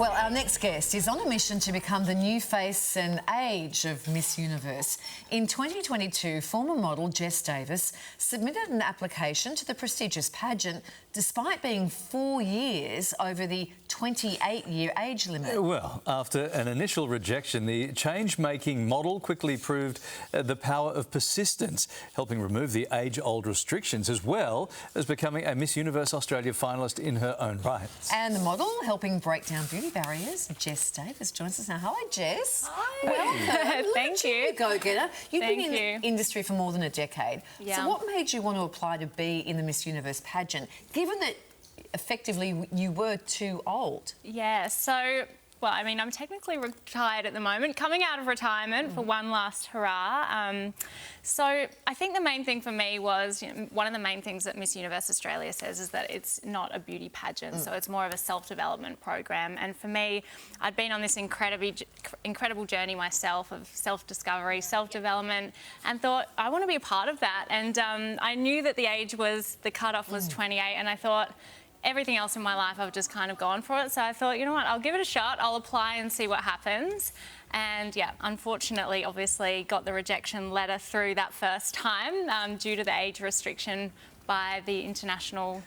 Well, our next guest is on a mission to become the new face and age of Miss Universe. In 2022, former model Jess Davis submitted an application to the prestigious pageant despite being 4 years over the 28-year age limit. Well, after an initial rejection, the change-making model quickly proved the power of persistence, helping remove the age-old restrictions as well as becoming a Miss Universe Australia finalist in her own right. And the model helping break down beauty barriers, Jess Davis, joins us now. Hi, Jess. Hi. Welcome. Thank you. Go-getter. You've Thank been in the industry for more than a decade. Yeah. So what made you want to apply to be in the Miss Universe pageant, given that effectively you were too old? Yeah, so, well, I mean, I'm technically retired at the moment, coming out of retirement for one last hurrah. So I think the main thing for me was, one of the main things that Miss Universe Australia says is that it's not a beauty pageant, so it's more of a self-development program. And for me, I'd been on this incredible journey myself of self-discovery, self-development, and thought, I want to be a part of that. And I knew that the cutoff was 28, and I thought, everything else in my life, I've just kind of gone for it. So I thought, you know what, I'll give it a shot. I'll apply and see what happens. And yeah, unfortunately, obviously, got the rejection letter through that first time due to the age restriction by the international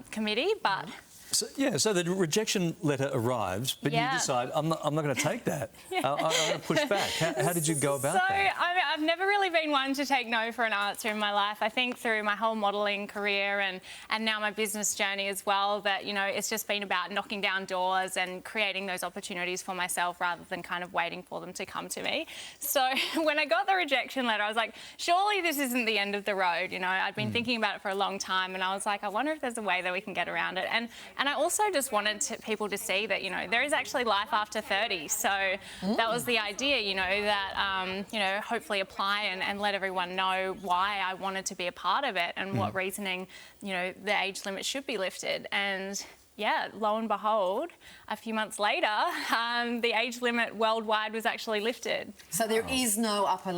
committee. But So the rejection letter arrives, but you decide, I'm not going to take that. I'm going to push back. How did you go about that? I mean, I've never really been one to take no for an answer in my life. I think through my whole modelling career and now my business journey as well, that, it's just been about knocking down doors and creating those opportunities for myself rather than kind of waiting for them to come to me. So when I got the rejection letter, I was like, surely this isn't the end of the road. I'd been thinking about it for a long time, and I was like, I wonder if there's a way that we can get around it. And I also just wanted people to see that, there is actually life after 30. So that was the idea, that, hopefully apply and let everyone know why I wanted to be a part of it and what reasoning, the age limit should be lifted. And yeah, lo and behold, a few months later, the age limit worldwide was actually lifted. So there is no upper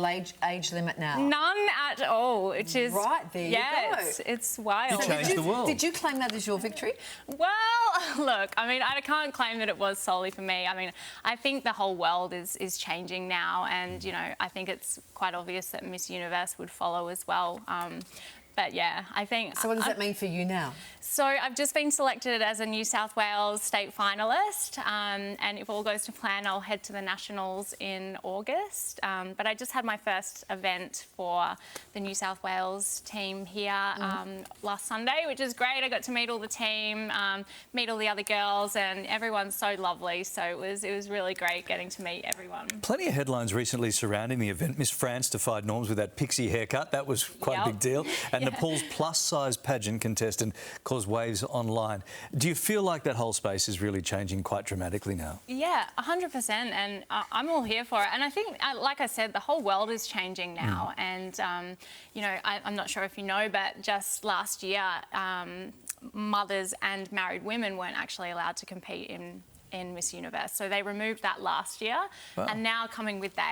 age limit now? None at all, which is... Right, there you go. It's wild. You changed the world. Did you claim that as your victory? Well, look, I mean, I can't claim that it was solely for me. I mean, I think the whole world is changing now, and, I think it's quite obvious that Miss Universe would follow as well. But yeah, I think... So what does that mean for you now? So I've just been selected as a New South Wales state finalist, and if all goes to plan, I'll head to the Nationals in August. But I just had my first event for the New South Wales team here last Sunday, which is great. I got to meet all the team, meet all the other girls, and everyone's so lovely. So it was really great getting to meet everyone. Plenty of headlines recently surrounding the event. Miss France defied norms with that pixie haircut. That was quite a big deal. And Nepal's plus-size pageant contestant caused waves online. Do you feel like that whole space is really changing quite dramatically now? Yeah, 100%, and I'm all here for it. And I think, like I said, the whole world is changing now. And, I'm not sure if you know, but just last year, mothers and married women weren't actually allowed to compete in Miss Universe. So they removed that last year. Wow. And now coming with the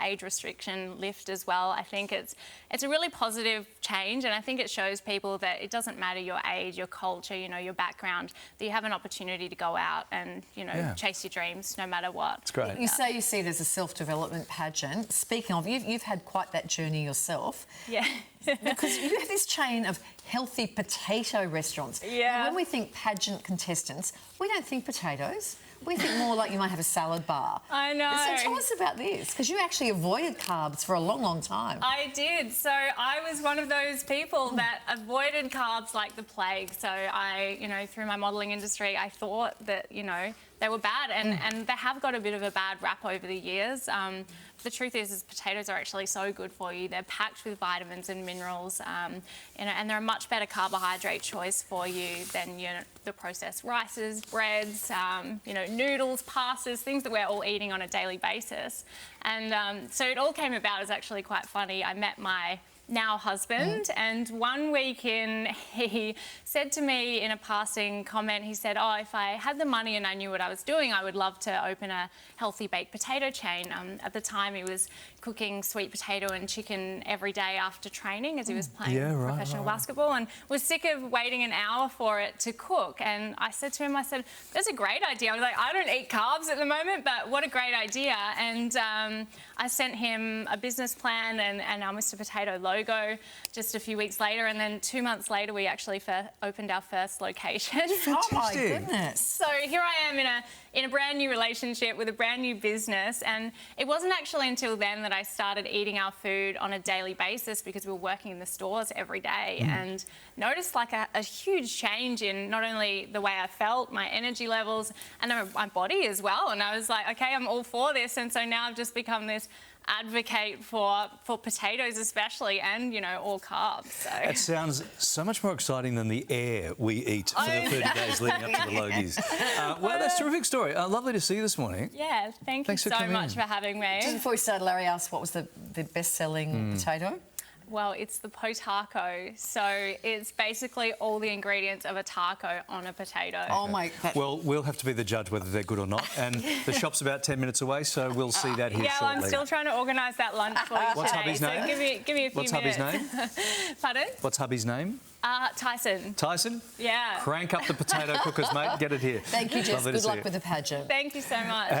age restriction lift as well, I think it's a really positive change, and I think it shows people that it doesn't matter your age, your culture, your background, that you have an opportunity to go out and, chase your dreams no matter what. It's great. You say you see it as a self-development pageant. Speaking of, you've had quite that journey yourself. Yeah. Because you have this chain of healthy potato restaurants. Yeah. Now, when we think pageant contestants, we don't think potatoes. We think more like you might have a salad bar. I know. So tell us about this, because you actually avoided carbs for a long, long time. I did. So I was one of those people that avoided carbs like the plague. So I, through my modelling industry, I thought that, they were bad, and they have got a bit of a bad rap over the years. The truth is potatoes are actually so good for you. They're packed with vitamins and minerals, and they're a much better carbohydrate choice for you than the processed rices, breads, noodles, pastas, things that we're all eating on a daily basis. And so it all came about as actually quite funny. I met my now husband. And one week in, he said to me in a passing comment, he said, oh, if I had the money and I knew what I was doing, I would love to open a healthy baked potato chain. At the time, he was cooking sweet potato and chicken every day after training as he was playing professional basketball, and was sick of waiting an hour for it to cook. And I said to him, that's a great idea. I was like, I don't eat carbs at the moment, but what a great idea. And I sent him a business plan and our Mr. Potato logo just a few weeks later. And then 2 months later, we actually opened our first location. Oh, my goodness. So here I am in a brand new relationship with a brand new business. And it wasn't actually until then that I started eating our food on a daily basis, because we were working in the stores every day, and noticed like a huge change in not only the way I felt, my energy levels, and then my body as well. And I was like, okay, I'm all for this. And so now I've just become this advocate for potatoes especially, and, you know, all carbs. So. It sounds so much more exciting than the air we eat for the 30 days leading up to the Logies. Well, that's a terrific story. Lovely to see you this morning. Yeah, thanks for so coming much in. for having me. Just before we started, Larry asked what was the best-selling potato? Well, it's the potaco. So it's basically all the ingredients of a taco on a potato. Oh, my... Well, we'll have to be the judge whether they're good or not. And the shop's about 10 minutes away, so we'll see that here yeah, shortly. I'm still trying to organise that lunch for you What's today. hubby's name? So give me a few minutes. What's hubby's name? Pardon? What's hubby's name? Tyson. Tyson? Yeah. Crank up the potato cookers, mate. Get it here. Thank you, Jess. Lovely to Good see luck you. with the pageant. Thank you so much.